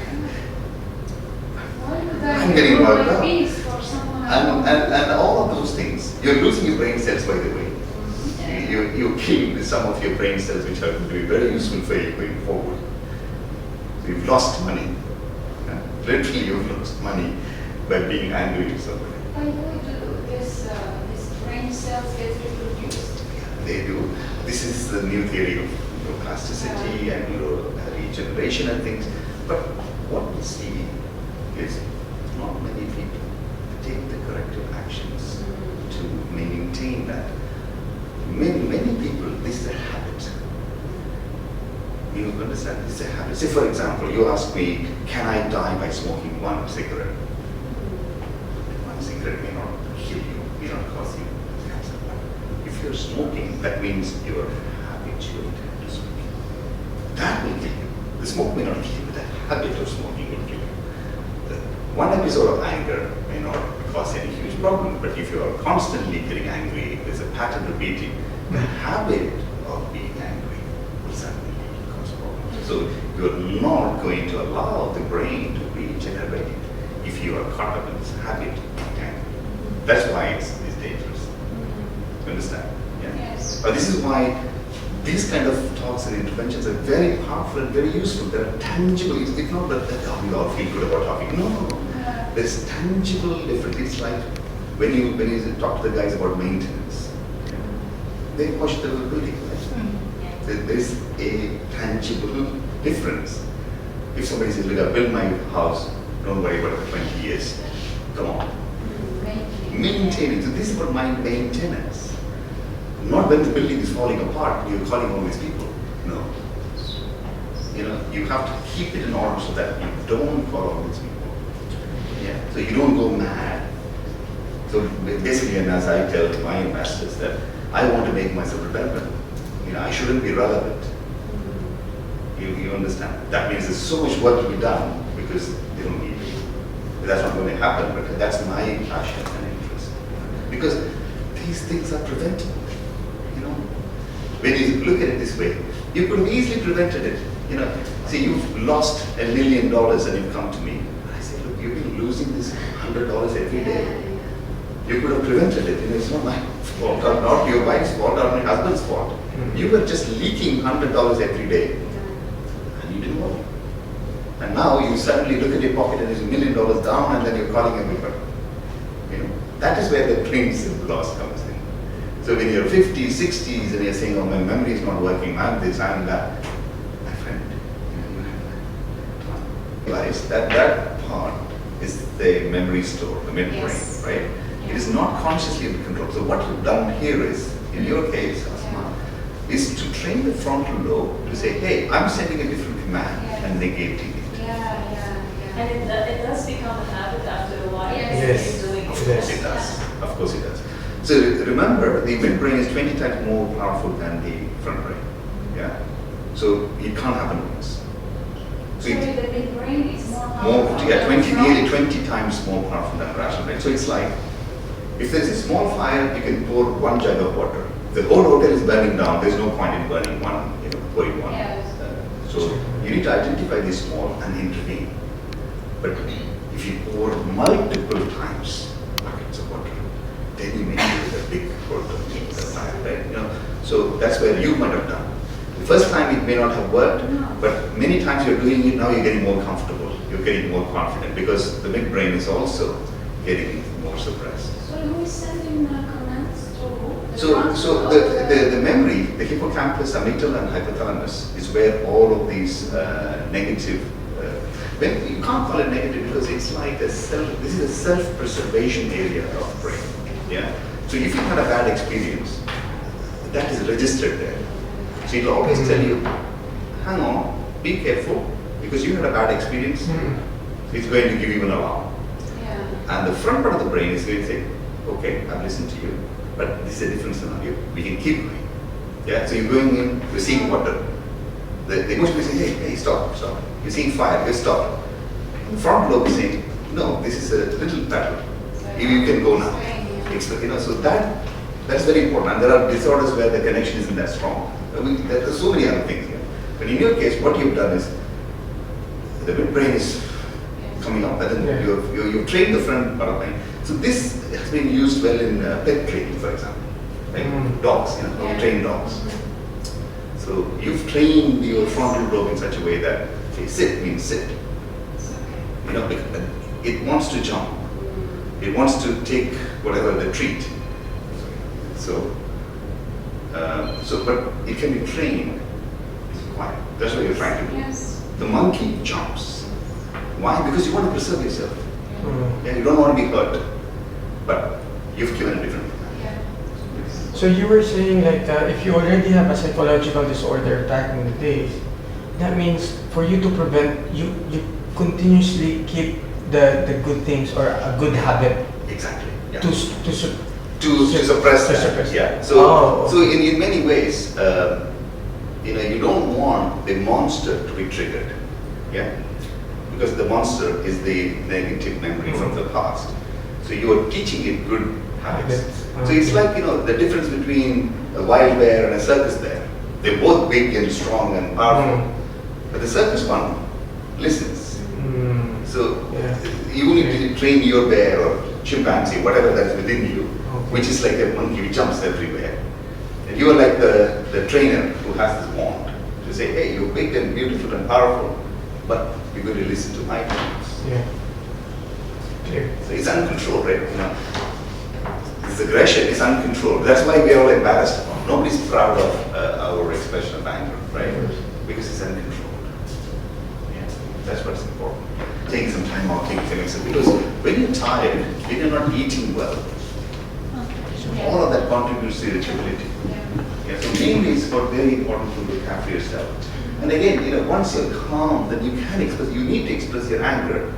not my enough. peace for someone I don't And all of those things, you're losing your brain cells, by the way. Yeah. You're killing some of your brain cells which are going to be very useful for you going forward. So you've lost money. Literally, you've lost money by being angry with somebody. By the way, do this brain cells get reproduced? They do. This is the new theory of neuroplasticity and regeneration and things. But what we see is not many people take the corrective actions to maintain that. Many people, this is a habit. You understand? This is a habit. Say, for example, you ask me, can I die by smoking one cigarette? One cigarette may not kill you, may not cause you cancer. If you're smoking, that means you're habituated to smoking. That will kill you. The smoke may not kill you, but the habit of smoking will kill you. One episode of anger may not cause any huge problem, but if you are constantly getting angry, there's a pattern repeating, the habit of being angry will suddenly cause problems. So you're not going to allow the brain to regenerate if you are caught up in this habit of being angry. That's why it's dangerous. You understand? Yeah? Yes. But this is why these kind of talks and interventions are very powerful and very useful. They're tangible. It's not that we all feel good about talking. No. There's tangible difference. It's like when you talk to the guys about maintenance, they wash the building, right? There's a tangible difference. If somebody says, look, I built my house, don't worry about it 20 years. Come on. Maintenance. So this is about my maintenance. Not when the building is falling apart, you're calling all these people. No. You have to keep it in order so that you don't call all these people. Yeah. So you don't go mad. So basically, and as I tell my investors that I want to make myself relevant. I shouldn't be relevant. You understand? That means there's so much work to be done because they don't need me. That's not going to happen, but that's my passion and interest. Because these things are preventable. When you look at it this way, you could have easily prevented it. See, you've lost $1 million and you've come to me. I say, look, you've been losing this $100 every day. You could have prevented it. It's not my fault, or not your wife's fault, or my husband's fault. You were just leaking $100 every day, and you didn't know. And now you suddenly look at your pocket and there's $1 million down, and then you're calling everybody. That is where the claims loss comes in. So when you're 50s, 60s, and you're saying, oh, my memory is not working, I'm this, I'm that. My friend, you have to realize that part is the memory store, the midbrain, Yes. right? It is not consciously under control. So what you've done here is, in your case, Asma, is to train the frontal lobe to say, hey, I'm sending a different command and negating it. And it does become a habit after a while. Yes. You're doing Of it. course it does. Of course it does. So remember, the midbrain is 20 times more powerful than the front brain. Yeah. So it can't happen once. So So the midbrain is more more, powerful. nearly 20 times more powerful than the rational brain. So it's like, if there's a small fire, you can pour 1 jug of water. If the whole hotel is burning down, there's no point in burning one, pouring one. Yes. So you need to identify the small and intervene. But if you pour multiple times buckets of water, then you may need a big hotel fire, right? So that's where you might have done. The first time it may not have worked, but many times you're doing it now, you're getting more comfortable, you're getting more confident because the midbrain is also getting more suppressed. So who is sending commands to who? So the memory, the hippocampus, amygdala, and hypothalamus is where all of these negative, you can't call it negative because it's like this is a self-preservation area of the brain. Yeah. So if you had a bad experience, that is registered there. So it will always tell you, hang on, be careful, because you had a bad experience, it's going to give you an alarm. And the front part of the brain is going to say, okay, I've listened to you, but this is a different scenario. We can keep going. Yeah, so you're going in, you're seeing water. The emotion is saying, hey, stop. You're seeing fire, you stop. The front lobe is saying, no, this is a little better. You can go now. So that's very important. And there are disorders where the connection isn't that strong. There are so many other things here. But in your case, what you've done is, the midbrain is coming up, and then Yeah. you've trained the front part of mind. So this has been used well in pet training, for example, right? Dogs, you know, you train dogs. So you've trained your frontal lobe in such a way that, okay, sit means sit. You know, it wants to jump. It wants to take whatever the treat. So, but it can be trained. It's quiet. That's what you're trying to do. Yes. The monkey jumps. Why? Because you want to preserve yourself. Mm. Yeah, you don't want to be hurt. But you've given a different. Yeah. So you were saying like if you already have a psychological disorder back in the days, that means for you to prevent, you continuously keep the good things or a good habit Exactly. Yeah. to suppress to that. suppress Yeah. that. So Oh, so in many ways, you know, you don't want the monster to be triggered. Yeah. Because the monster is the negative memory from the past. So you are teaching it good habits. So it's like, you know, the difference between a wild bear and a circus bear. They're both big and strong and powerful. But the circus one listens. Mm. So Yeah. you need to train your bear or chimpanzee, whatever that is within you, Okay. which is like a monkey which jumps everywhere. And you are like the trainer who has this wand to say, hey, you're big and beautiful and powerful, but you're going to listen to my commands. Yeah. Clear. So it's uncontrolled, right? You know, this aggression is uncontrolled. That's why we are all embarrassed. Nobody's proud of our expression of anger, right? Because it's uncontrolled. Yeah, that's what's important. Taking some time out, taking some exercise. Because when you're tired, when you're not eating well, all of that contributes to irritability. Yeah, so mainly it's very important to look after yourself. And again, you know, once you're calm, then you can express, you need to express your anger,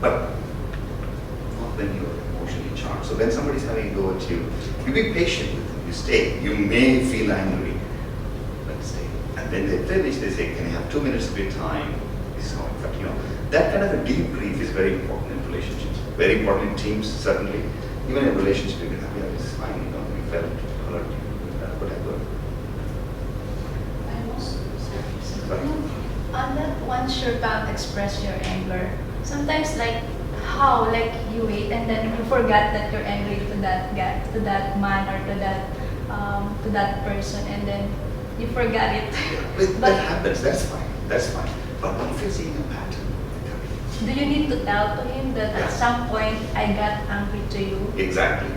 but not when you're emotionally charged. So when somebody's having a go at you, you be patient with them, you stay. You may feel angry, but stay. And then they finish, they say, can I have 2 minutes of your time? This is how, in fact, you know, that kind of a debrief is very important in relationships. Very important in teams, certainly. Even in relationships, you can have, yeah, this is fine, you know, we felt hurt, whatever. I'm also Sorry. On that once you're about to express your anger, sometimes like how like you wait and then you forget that you're angry to that guy, to that man or to that person, and then you forget it. But that happens, that's fine, that's fine. But if you're seeing a pattern, Do you need to tell to him that Yeah. at some point I got angry to you? exactly.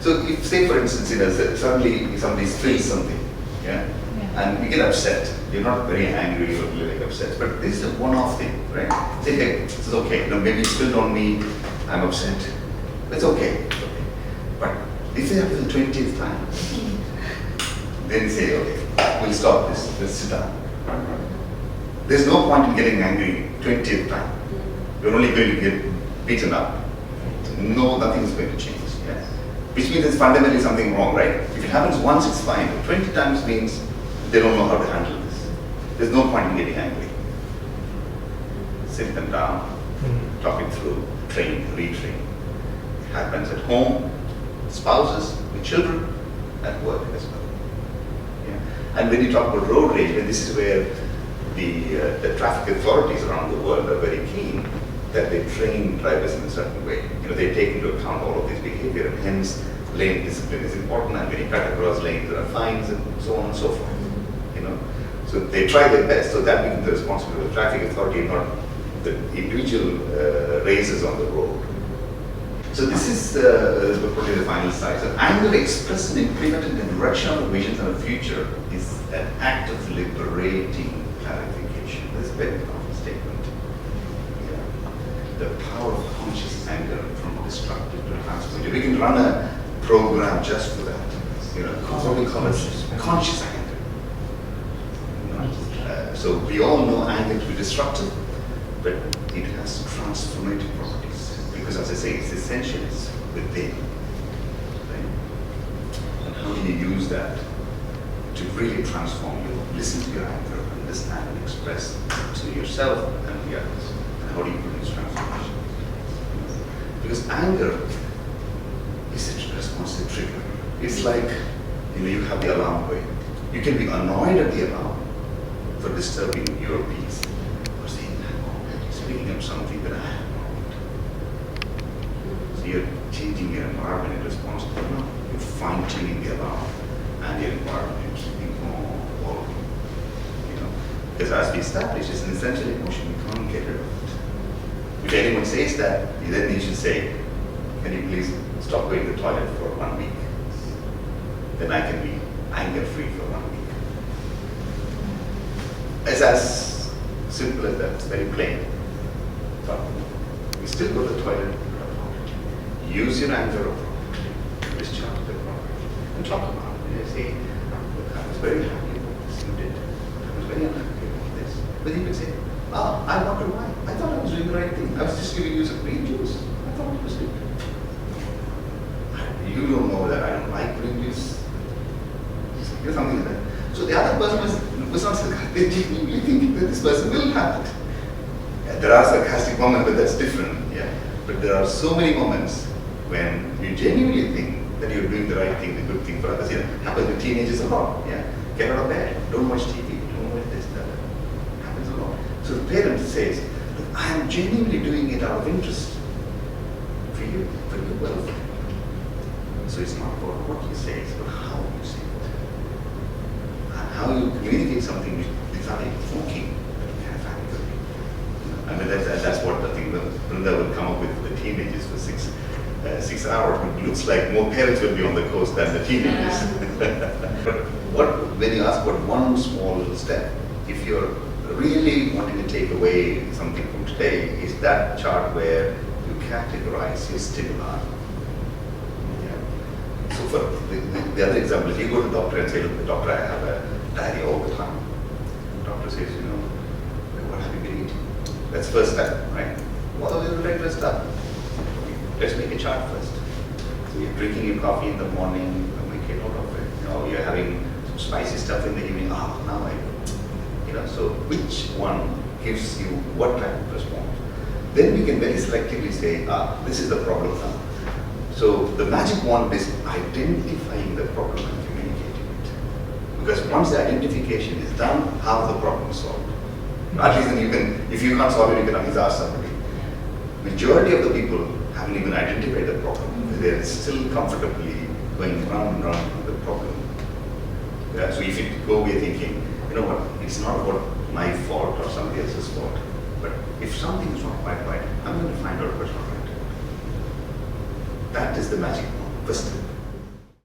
So if, say for instance, you know, suddenly somebody spills something, yeah? And you get upset. You're not very angry, you're really upset. But this is a one-off thing, right? Say, hey, it's okay. No, maybe you spilled on me, I'm upset. It's okay. It's okay. But if it happens the 20th time, then say, okay, we'll stop this. Let's sit down. There's no point in getting angry 20th time. You're only going to get beaten up. No, nothing is going to change. Yeah? Which means there's fundamentally something wrong, right? If it happens once, it's fine. But 20 times means they don't know how to handle this. There's no point in getting angry. Sit them down, talk it through, train, retrain. It happens at home, spouses, with children, at work as well. Yeah. And when you talk about road rage, and this is where the traffic authorities around the world are very keen that they train drivers in a certain way. You know, they take into account all of this behavior, and hence lane discipline is important. And when you cut across lanes, there are fines and so on and so forth. You know, so they try their best. So that becomes the responsibility of the traffic authority, not the individual racers on the road. So this is probably the final slide. So anger expressed and implemented in the direction of visions and a future is an act of liberating clarification. This is a very powerful statement. Yeah. The power of conscious anger from destructive to transformative. We can run a program just for that. You know, what we call it conscious anger. You know, so we all know anger to be destructive, but it has transformative properties. Because as I say, it's essential, it's within. Right? And how do you use that to really transform you? Listen to your anger, understand and express to yourself and the others. And how do you produce transformation? Because anger is a response to trigger. It's like, you know, you have the alarm going. You can be annoyed at the alarm for disturbing your peace. Or saying, oh, it's picking up something that I have not. So you're changing your environment in response to the alarm. You're fine-tuning the alarm and your environment, keeping more, you know. Because as we established, it's an essential emotion. You can't get rid of it. If anyone says that, then you should say, can you please stop going to the toilet for 1 week? Then I can be anger-free for 1 week. It's as simple as that. It's very plain. But we still go to the toilet appropriately. Use your anger appropriately. Discharge it appropriately. And talk about it. You say, look, I was very happy about this you did. I was very unhappy about this. But you can say, I wonder why. I thought I was doing the right thing. I was just giving you some green juice. I thought it was good. You don't know that I don't like green juice. You know, something like that. So the other person was not sarcastic. They genuinely thinking that this person will have it. Yeah, there are sarcastic moments, but that's different. Yeah. But there are so many moments when you genuinely think that you're doing the right thing, the good thing for others. You know, happens with teenagers a lot. Yeah. Get out of bed. Don't watch TV. Don't watch this, that. Happens a lot. So the parent says, look, I am genuinely doing it out of interest for you, for your welfare. So it's not about what you say, it's about how you say it. And how you communicate something without evoking kind of anger. I mean, that's what I think Brinda will come up with for the teenagers for 6 hours. It looks like more parents will be on the course than the teenagers. But when you ask about one small step, if you're really wanting to take away something from today, is that chart where you categorize your stimuli. So for the other example, if you go to the doctor and say, look, doctor, I have a diarrhea all the time. The doctor says, you know, what have you been eating? That's first step, right? What are the regular stuff? Let's make a chart first. So you're drinking your coffee in the morning, make a note of it. You know, you're having some spicy stuff in the evening. Now I know. You know, so which one gives you what type of response? Then we can very selectively say, this is the problem now. So the magic wand is identifying the problem and communicating it. Because once the identification is done, how the problem is solved. At least then you can, if you can't solve it, you can at least ask somebody. Majority of the people haven't even identified the problem. They're still comfortably going round and round with the problem. Yeah, so if you go away thinking, you know what, it's not about my fault or somebody else's fault, but if something is not quite right, I'm going to find out what's not right. That is the magic wand. First,